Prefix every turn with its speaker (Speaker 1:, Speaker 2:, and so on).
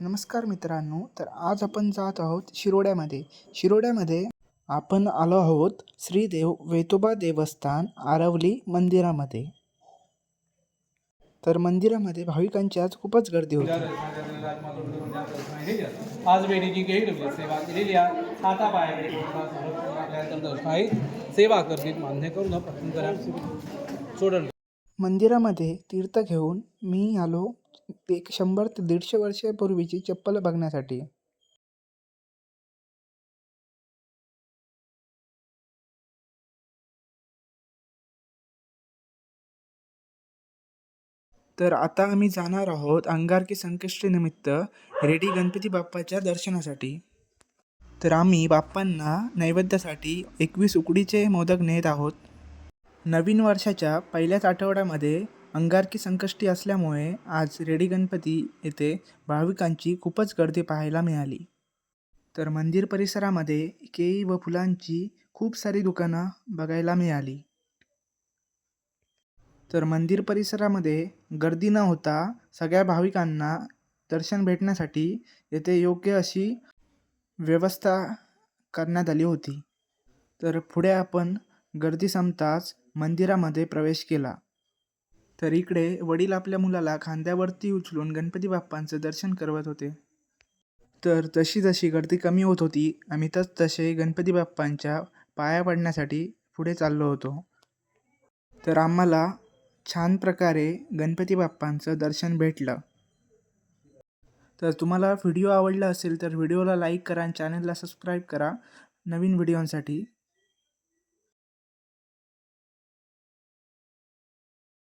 Speaker 1: नमस्कार मित्रांनो. तर आज आपण जात आहोत शिरोड्यामध्ये आपण आलो आहोत श्री वेतोबा देवस्थान आरवली मंदिरामध्ये. तर मंदिरामध्ये भाविकांची आज खूपच गर्दी होती.
Speaker 2: आज वेळेची सेवा केलेली हातापाय सेवा करतील मान्य करून सोडून
Speaker 1: मंदिरामध्ये तीर्थ घेऊन मी आलो 100 ते 150 वर्षापूर्वीची चप्पल बघण्यासाठी. तर आता आम्ही जाणार आहोत अंगारकी संकष्टी निमित्त रेडी गणपती बाप्पाच्या दर्शनासाठी. तर आम्ही बाप्पांना नैवेद्यासाठी 21 उकडीचे मोदक नेत आहोत. नवीन वर्षाच्या पहिल्याच आठवड्यामध्ये अंगारकी संकष्टी असल्यामुळे आज रेडी गणपती येथे भाविकांची खूपच गर्दी पाहायला मिळाली. तर मंदिर परिसरामध्ये केळी व फुलांची खूप सारी दुकानं बघायला मिळाली. तर मंदिर परिसरामध्ये गर्दी न होता सगळ्या भाविकांना दर्शन भेटण्यासाठी येथे योग्य अशी व्यवस्था करण्यात आली होती. तर पुढे आपण गर्दी संपताच मंदिरामध्ये प्रवेश केला. तर इकडे वडील आपल्या मुलाला खांद्यावरती उचलून गणपती बाप्पांचं दर्शन करवत होते. तर जशी जशी गर्दी कमी होत होती आम्ही तसे गणपती बाप्पांच्या पाया पडण्यासाठी पुढे चाललो होतो. तर आम्हाला छान प्रकारे गणपती बाप्पांचं दर्शन भेटलं. तर तुम्हाला व्हिडिओ आवडला असेल तर व्हिडिओला लाईक करा आणि चॅनलला सबस्क्राईब करा नवीन व्हिडिओंसाठी.